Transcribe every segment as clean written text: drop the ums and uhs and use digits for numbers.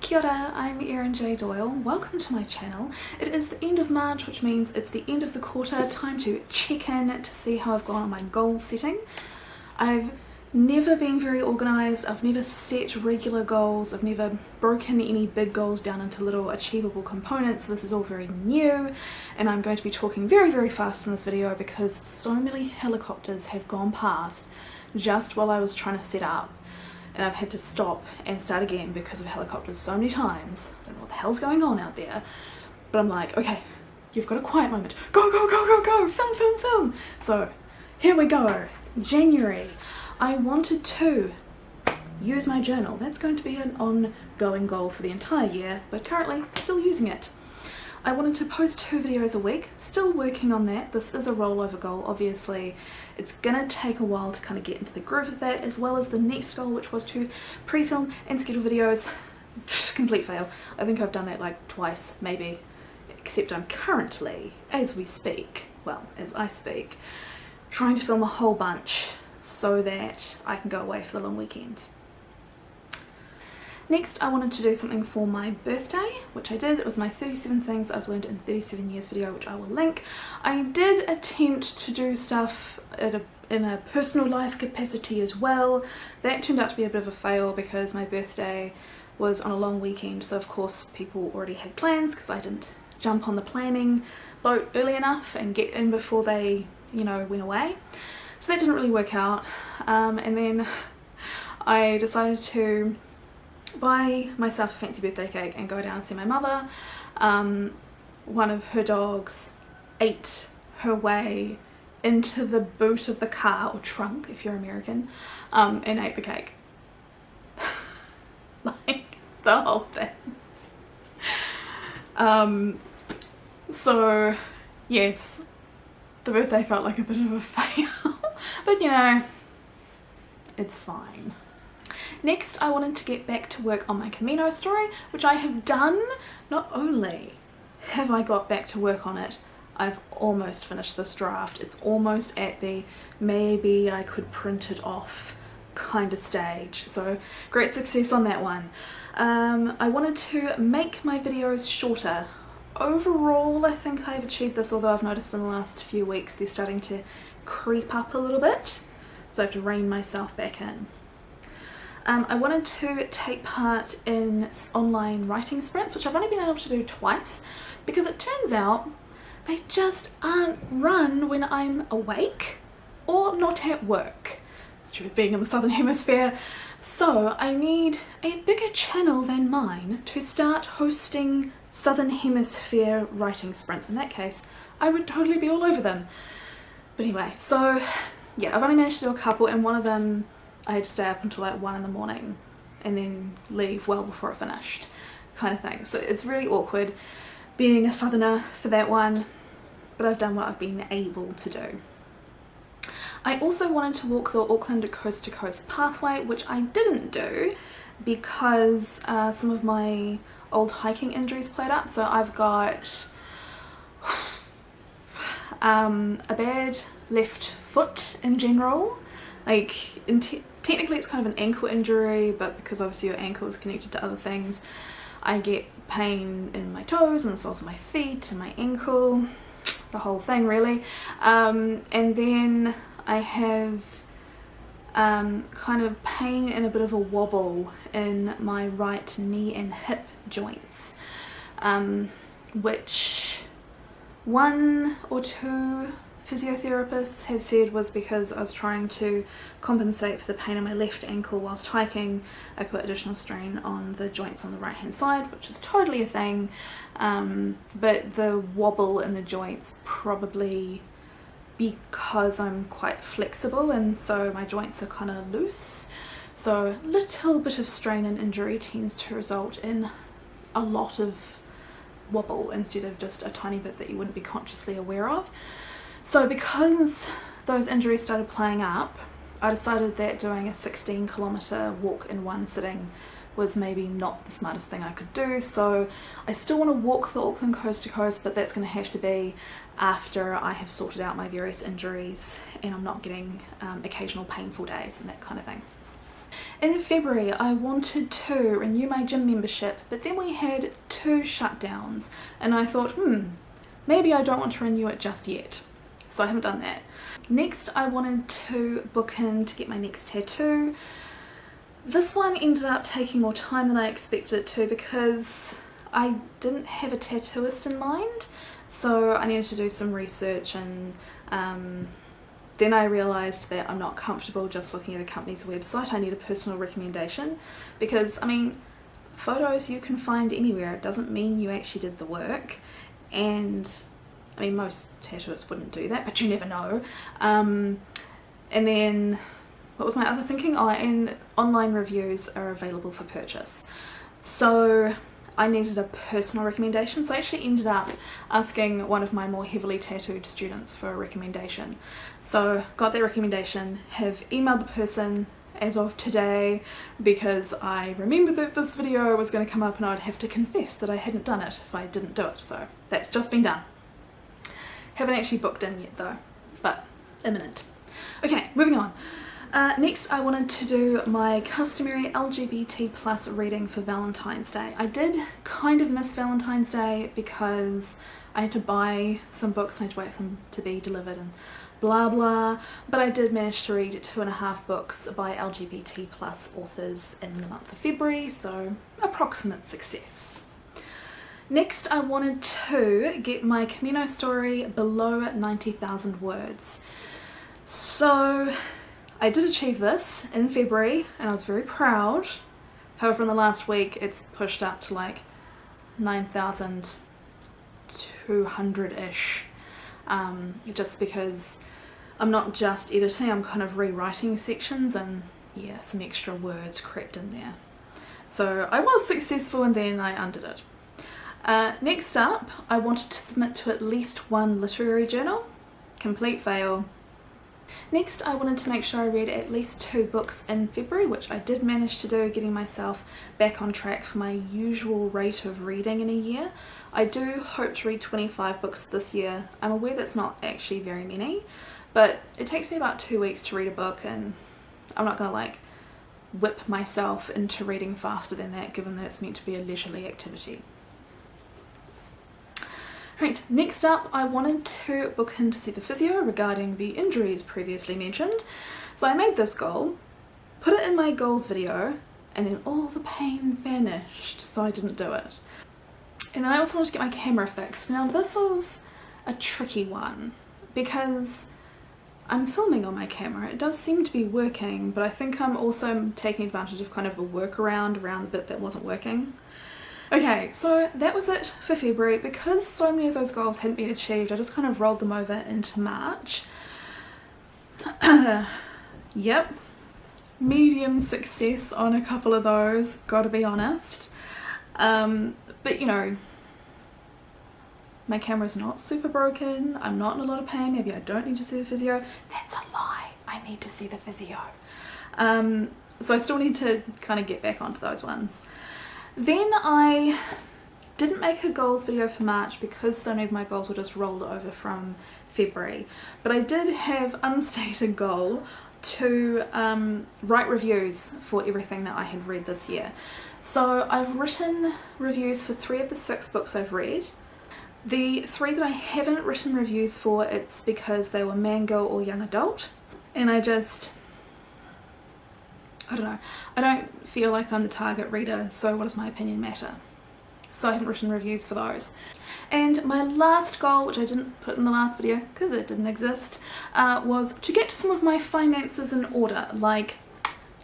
Kia ora, I'm Erin J. Doyle. Welcome to my channel. It is the end of March, which means it's the end of the quarter. Time to check in to see how I've gone on my goal setting. I've never been very organised. I've never set regular goals. I've never broken any big goals down into little achievable components. This is all very new, and I'm going to be talking very fast in this video because so many helicopters have gone past just while I was trying to set up. And I've had to stop and start again because of helicopters so many times. I don't know what the hell's going on out there. But I'm like, okay, you've got a quiet moment. Go, film. So here we go. January. I wanted to use my journal. That's going to be an ongoing goal for the entire year, but currently still using it. I wanted to post 2 videos a week, still working on that. This is a rollover goal, obviously. It's gonna take a while to kind of get into the groove of that, as well as the next goal, which was to pre-film and schedule videos. Complete fail. I think I've done that like twice, maybe, except I'm currently, as I speak, trying to film a whole bunch so that I can go away for the long weekend. Next, I wanted to do something for my birthday, which I did. It was my 37 things I've learned in 37 years video, which I will link. I did attempt to do stuff in a personal life capacity as well. That turned out to be a bit of a fail because my birthday was on a long weekend, so of course people already had plans because I didn't jump on the planning boat early enough and get in before they, you know, went away. So that didn't really work out. And then I decided to buy myself a fancy birthday cake and go down and see my mother. One of her dogs ate her way into the boot of the car, or trunk if you're American, and ate the cake. Like the whole thing. So yes, the birthday felt like a bit of a fail, but you know, it's fine. Next, I wanted to get back to work on my Camino Story, which I have done. Not only have I got back to work on it, I've almost finished this draft. It's almost at the maybe I could print it off kind of stage. So great success on that one. I wanted to make my videos shorter. Overall, I think I've achieved this, although I've noticed in the last few weeks they're starting to creep up a little bit. So I have to rein myself back in. I wanted to take part in online writing sprints, which I've only been able to do twice because it turns out they just aren't run when I'm awake or not at work. It's true of being in the Southern Hemisphere. So I need a bigger channel than mine to start hosting Southern Hemisphere writing sprints. In that case, I would totally be all over them. But anyway, so yeah, I've only managed to do a couple, and one of them I had to stay up until like 1 in the morning and then leave well before it finished, kind of thing. So it's really awkward being a southerner for that one, but I've done what I've been able to do. I also wanted to walk the Auckland Coast to Coast pathway, which I didn't do because some of my old hiking injuries played up. So I've got a bad left foot in general. Like, technically it's kind of an ankle injury, but because obviously your ankle is connected to other things, I get pain in my toes and the soles of my feet and my ankle, the whole thing really. And then I have kind of pain and a bit of a wobble in my right knee and hip joints, which 1 or 2 physiotherapists have said was because I was trying to compensate for the pain in my left ankle whilst hiking. I put additional strain on the joints on the right hand side, which is totally a thing, but the wobble in the joints probably because I'm quite flexible and so my joints are kind of loose. So a little bit of strain and injury tends to result in a lot of wobble instead of just a tiny bit that you wouldn't be consciously aware of. So because those injuries started playing up, I decided that doing a 16-kilometer walk in one sitting was maybe not the smartest thing I could do. So I still want to walk the Auckland Coast to Coast, but that's going to have to be after I have sorted out my various injuries and I'm not getting occasional painful days and that kind of thing. In February, I wanted to renew my gym membership, but then we had 2 shutdowns, and I thought, maybe I don't want to renew it just yet. So I haven't done that. Next, I wanted to book in to get my next tattoo. This one ended up taking more time than I expected it to because I didn't have a tattooist in mind, so I needed to do some research, and then I realised that I'm not comfortable just looking at a company's website. I need a personal recommendation because, I mean, photos you can find anywhere. It doesn't mean you actually did the work, and I mean, most tattooists wouldn't do that, but you never know. And then, what was my other thinking? Oh, and online reviews are available for purchase. So I needed a personal recommendation, so I actually ended up asking one of my more heavily tattooed students for a recommendation. So got that recommendation, have emailed the person as of today because I remembered that this video was going to come up and I'd have to confess that I hadn't done it if I didn't do it. So that's just been done. Haven't actually booked in yet though, but imminent. Okay, moving on. Next, I wanted to do my customary LGBT plus reading for Valentine's Day. I did kind of miss Valentine's Day because I had to buy some books, I had to wait for them to be delivered and blah blah, but I did manage to read 2.5 books by LGBT plus authors in the month of February, so approximate success. Next, I wanted to get my Camino Story below 90,000 words. So I did achieve this in February and I was very proud. However, in the last week it's pushed up to like 9,200-ish, just because I'm not just editing, I'm kind of rewriting sections, and yeah, some extra words crept in there. So I was successful and then I undid it. Next up, I wanted to submit to at least 1 literary journal. Complete fail. Next, I wanted to make sure I read at least 2 books in February, which I did manage to do, getting myself back on track for my usual rate of reading in a year. I do hope to read 25 books this year. I'm aware that's not actually very many, but it takes me about 2 weeks to read a book, and I'm not going to like whip myself into reading faster than that, given that it's meant to be a leisurely activity. Right, next up, I wanted to book in to see the physio regarding the injuries previously mentioned. So I made this goal, put it in my goals video, and then all the pain vanished, so I didn't do it. And then I also wanted to get my camera fixed. Now this is a tricky one because I'm filming on my camera. It does seem to be working, but I think I'm also taking advantage of kind of a workaround around the bit that wasn't working. Okay, so that was it for February. Because so many of those goals hadn't been achieved, I just kind of rolled them over into March. Yep, medium success on a couple of those, gotta be honest. But you know, my camera's not super broken, I'm not in a lot of pain, maybe I don't need to see the physio. That's a lie, I need to see the physio. So I still need to kind of get back onto those ones. Then I didn't make a goals video for March because so many of my goals were just rolled over from February, but I did have unstated goal to write reviews for everything that I had read this year. So I've written reviews for 3 of the 6 books I've read. The 3 that I haven't written reviews for, it's because they were manga or young adult, and I don't know, I don't feel like I'm the target reader, so what does my opinion matter? So I haven't written reviews for those. And my last goal, which I didn't put in the last video because it didn't exist, was to get some of my finances in order, like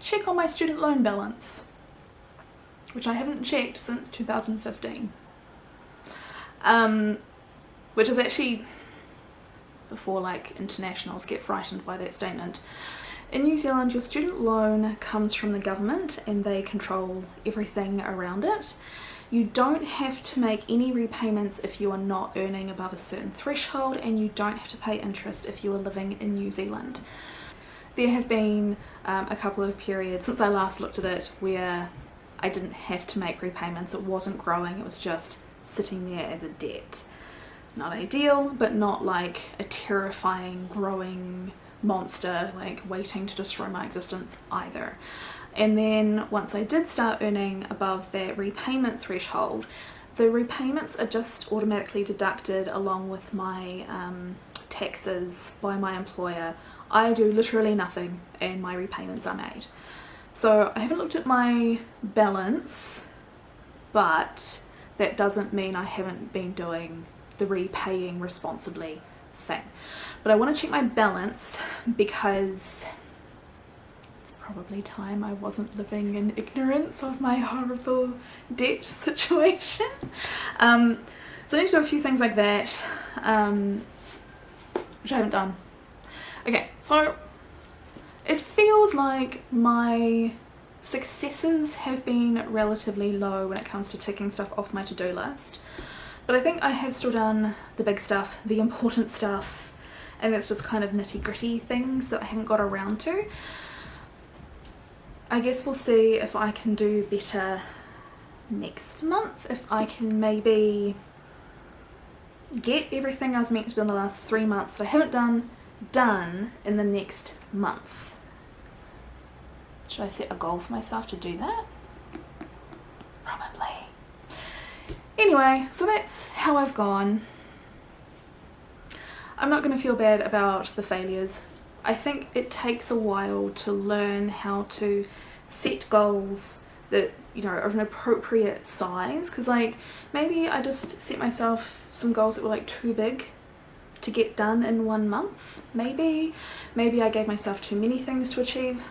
check on my student loan balance, which I haven't checked since 2015. Which is actually before like internationals get frightened by that statement. In New Zealand, your student loan comes from the government and they control everything around it. You don't have to make any repayments if you are not earning above a certain threshold, and you don't have to pay interest if you are living in New Zealand. There have been a couple of periods since I last looked at it where I didn't have to make repayments. It wasn't growing, it was just sitting there as a debt. Not ideal, but not like a terrifying growing monster like waiting to destroy my existence either. And then once I did start earning above that repayment threshold, the repayments are just automatically deducted along with my taxes by my employer. I do literally nothing and my repayments are made. So I haven't looked at my balance, but that doesn't mean I haven't been doing the repaying responsibly thing. But I want to check my balance because it's probably time I wasn't living in ignorance of my horrible debt situation. So I need to do a few things like that, which I haven't done. Okay, so it feels like my successes have been relatively low when it comes to ticking stuff off my to-do list. But I think I have still done the big stuff, the important stuff, and that's just kind of nitty-gritty things that I haven't got around to. I guess we'll see if I can do better next month, if I can maybe get everything I was meant to do in the last 3 months that I haven't done in the next month. Should I set a goal for myself to do that? Probably. Anyway, so that's how I've gone. I'm not going to feel bad about the failures. I think it takes a while to learn how to set goals that, you know, are an appropriate size, because like maybe I just set myself some goals that were like too big to get done in 1 month. Maybe I gave myself too many things to achieve.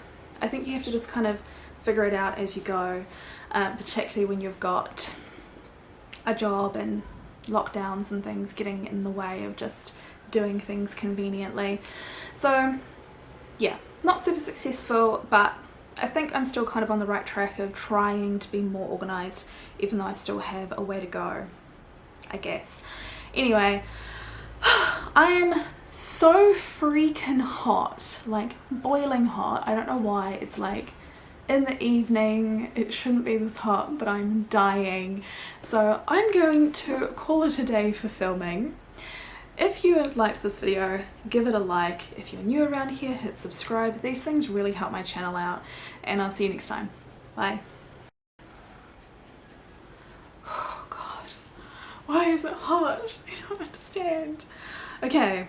I think you have to just kind of figure it out as you go, particularly when you've got a job and lockdowns and things getting in the way of just doing things conveniently. So yeah, not super successful, but I think I'm still kind of on the right track of trying to be more organised, even though I still have a way to go, I guess. Anyway, I am so freaking hot, like boiling hot. I don't know why. It's like in the evening, it shouldn't be this hot, but I'm dying. So I'm going to call it a day for filming. If you liked this video, give it a like. If you're new around here, hit subscribe. These things really help my channel out, and I'll see you next time. Bye. Oh God, why is it hot? I don't understand. Okay.